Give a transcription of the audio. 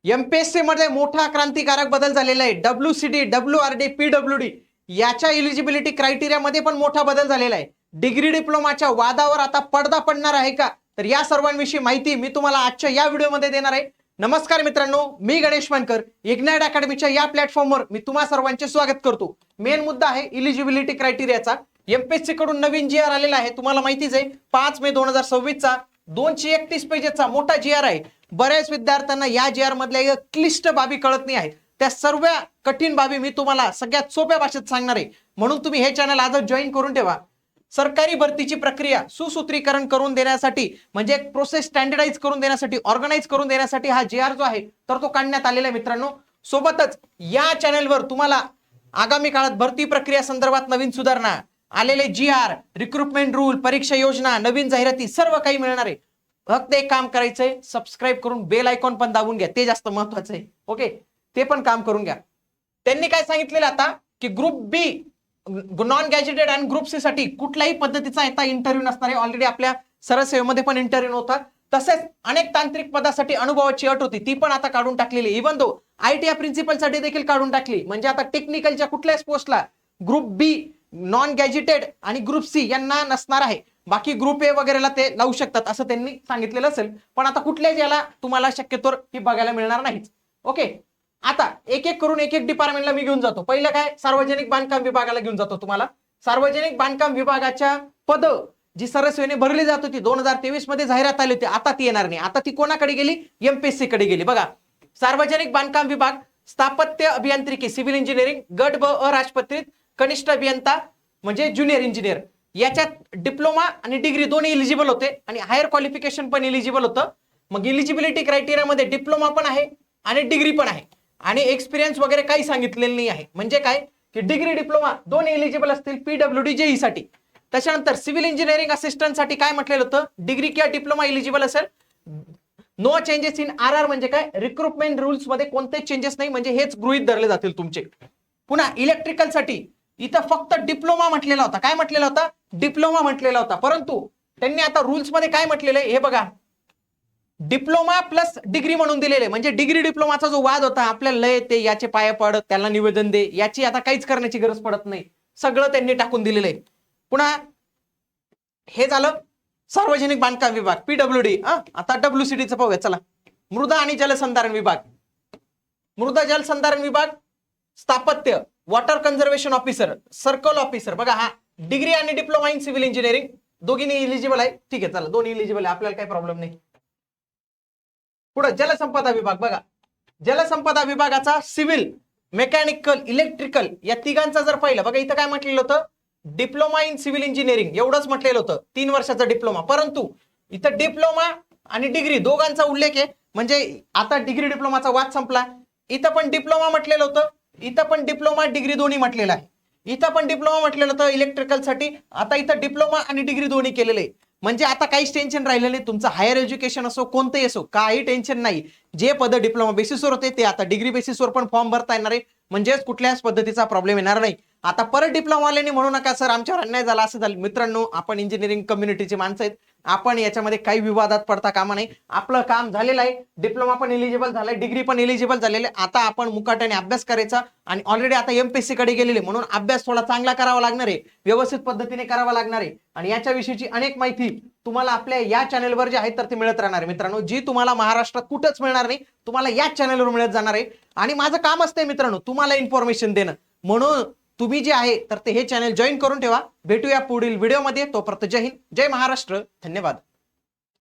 MPSC मध्ये मोठा क्रांतिकारक बदल झालेला आहे. WCD, WRD, PWD याच्या इलिजिबिलिटी क्रायटेरियामध्ये पण मोठा बदल झालेला आहे. डिग्री डिप्लोमाच्या वादावर आता पडदा पडणार आहे का? तर या सर्वांविषयी माहिती मी तुम्हाला आजच्या या व्हिडिओमध्ये देणार आहे. नमस्कार मित्रांनो, मी गणेश मानकर. इग्नाइट अकॅडमीच्या या प्लॅटफॉर्मवर मी तुम्हा सर्वांचे स्वागत करतो. मेन मुद्दा आहे इलिजिबिलिटी क्रायटेरियाचा. एमपीएससी कडून नवीन जीआर आलेला आहे, तुम्हाला माहितीच आहे. 5 मे 2026 चा 231 पेजेसचा मोठा जीआर आहे. बऱ्याच विद्यार्थ्यांना या जीआर मधल्या क्लिष्ट बाबी कळत नाही आहेत. त्या सर्व कठीण बाबी मी तुम्हाला सगळ्यात सोप्या भाषेत सांगणार आहे, म्हणून तुम्ही हे चॅनल आजच जॉईन करून ठेवा. सरकारी भरतीची प्रक्रिया सुसूत्रीकरण करून देण्यासाठी, म्हणजे एक प्रोसेस स्टँडर्डाइज करून देण्यासाठी, ऑर्गनाइज करून देण्यासाठी हा जीआर जो आहे तर तो काढण्यात आलेला आहे मित्रांनो. सोबतच या चॅनलवर तुम्हाला आगामी काळात भरती प्रक्रिया संदर्भात नवीन सुधारणा, आलेले जीआर, रिक्रुटमेंट रूल, परीक्षा योजना, नवीन जाहिराती सर्व काही मिळणार आहे. फक्त एक काम करायचंय, सबस्क्राईब करून बेल आयकॉन पण दाबून घ्या, ते जास्त महत्वाचं आहे. ओके, ते पण काम करून घ्या. त्यांनी काय सांगितलेलं आता की ग्रुप बी, नॉन गॅजेटेड आणि ग्रुप सी साठी कुठल्याही पद्धतीचा आता इंटरव्ह्यू नसणार आहे. ऑलरेडी आपल्या सरसेवेमध्ये पण इंटरव्ह्यू होता. तसेच अनेक तांत्रिक पदासाठी अनुभवाची अट होती, ती पण आता काढून टाकलेली. इव्हन दो ITI प्रिन्सिपल साठी देखील काढून टाकली. म्हणजे आता टेक्निकलच्या कुठल्याच पोस्टला ग्रुप बी, नॉन गॅजेटेड आणि ग्रुप सी यांना नसणार आहे. बाकी ग्रुप ए वगैरेला ते लावू शकतात असं त्यांनी सांगितलेलं असेल, पण आता कुठल्याच याला तुम्हाला शक्यतोवर ही बघायला मिळणार नाहीच. ओके, आता एक एक करून एक एक डिपार्टमेंटला मी घेऊन जातो. पहिलं काय, सार्वजनिक बांधकाम विभागाला घेऊन जातो तुम्हाला. सार्वजनिक बांधकाम विभागाच्या पद जी सरसेवेने भरली जात होती, 2023 मध्ये जाहिरात आली होती, आता ती येणार नाही. आता ती कोणाकडे गेली? एमपीएससी कडे गेली. बघा, सार्वजनिक बांधकाम विभाग, स्थापत्य अभियांत्रिकी, सिव्हिल इंजिनिअरिंग, गट ब अराजपत्रित, कनिष्ठ अभियंता म्हणजे ज्युनियर इंजिनियर, याच्यात डिप्लोमा आणि डिग्री दोन्ही इलिजिबल होते आणि हायर क्वालिफिकेशन पण इलिजिबल होतं. मग इलिजिबिलिटी क्रायटेरिया मध्ये डिप्लोमा पण आहे आणि डिग्री पण आहे आणि एक्सपिरियन्स वगैरे काही सांगितलेलं नाही आहे. म्हणजे काय की डिग्री डिप्लोमा दोन्ही इलिजिबल असतील PWD JEE साठी. त्याच्यानंतर सिव्हिल इंजिनिअरिंग असिस्टंट साठी काय म्हटलेलं होतं, डिग्री किंवा डिप्लोमा इलिजिबल असेल. नो चेंजेस इन RR म्हणजे काय, रिक्रुटमेंट रूल्स मध्ये कोणतेच चेंजेस नाही, म्हणजे हेच गृहीत धरले जातील तुमचे. पुन्हा इलेक्ट्रिकल साठी इथं फक्त डिप्लोमा म्हटलेला होता. काय म्हटलेला होता? डिप्लोमा म्हटलेला होता. परंतु त्यांनी आता रूल्स मध्ये काय म्हटलेलं आहे हे बघा, डिप्लोमा प्लस डिग्री म्हणून दिलेले. म्हणजे डिग्री डिप्लोमाचा जो वाद होता, आपल्याला लय ते याचे पाय पड, त्याला निवेदन दे, याची आता काहीच करण्याची गरज पडत नाही. सगळं त्यांनी टाकून दिलेलं आहे. पुन्हा हे झालं सार्वजनिक बांधकाम विभाग PWD. आता WCDचं पाहूया चला. मृदा आणि जलसंधारण विभाग, मृदा जलसंधारण विभाग, स्थापत्य, water conservation officer, circle officer. बघा, हा डिग्री आणि डिप्लोमा इन सिव्हिल इंजिनिअरिंग दोघींनी इलिजिबल आहे. ठीक आहे, चला दोन्ही इलिजिबल आहे, आपल्याला काही प्रॉब्लेम नाही. पुढे जलसंपदा विभाग. बघा, जलसंपदा विभागाचा सिव्हिल, मेकॅनिकल, इलेक्ट्रिकल या तिघांचा जर पाहिलं, बघा इथं काय म्हटलेलं होतं, डिप्लोमा इन सिव्हिल इंजिनिअरिंग एवढंच म्हटलेलं होतं, 3 वर्षाचा डिप्लोमा. परंतु इथं डिप्लोमा आणि डिग्री दोघांचा उल्लेख आहे. म्हणजे आता डिग्री डिप्लोमाचा वाद संपला. इथं पण डिप्लोमा म्हटलेलं होतं, इथं पण डिप्लोमा डिग्री दोन्ही म्हटलेलं आहे. इथं पण डिप्लोमा म्हटलेलं होतं इलेक्ट्रिकल साठी, आता इथं डिप्लोमा आणि डिग्री दोन्ही केलेले आहे. म्हणजे आता काहीच टेन्शन राहिलं नाही. तुमचं हायर एज्युकेशन असो, कोणतंही असो, काही टेन्शन नाही. जे पद डिप्लोमा बेसिसवर होते ते आता डिग्री बेसिसवर पण फॉर्म भरता येणार आहे. म्हणजेच कुठल्याच पद्धतीचा प्रॉब्लेम येणार नाही. आता परत डिप्लोमा वाल्यांनी म्हणू नका सर आमच्यावर अन्याय झाला, असं झालं. मित्रांनो, आपण इंजिनिअरिंग कम्युनिटीचे माणसं आहेत, आपण याच्यामध्ये काही विवादात पडता कामा नाही. आपलं काम झालेलं आहे, डिप्लोमा पण इलिजिबल झालाय, डिग्री पण इलिजिबल झालेले. आता आपण मुकाट्याने अभ्यास करायचा आणि ऑलरेडी आता एमपीएससी कडे गेलेले, म्हणून अभ्यास थोडा चांगला करावा लागणार आहे, व्यवस्थित पद्धतीने करावा लागणार आहे. आणि याच्याविषयीची अनेक माहिती तुम्हाला आपल्या या चॅनलवर जे आहे तर ते मिळत राहणार आहे मित्रांनो, जी तुम्हाला महाराष्ट्रात कुठंच मिळणार नाही, तुम्हाला याच चॅनलवर मिळत जाणार आहे. आणि माझं काम असतंय मित्रांनो तुम्हाला इन्फॉर्मेशन देणं, म्हणून तुम्ही जे आहे तर ते हे चॅनल जॉईन करून ठेवा. भेटूया पुढील व्हिडिओमध्ये. तोपर्यंत जय हिंद, जय महाराष्ट्र, धन्यवाद.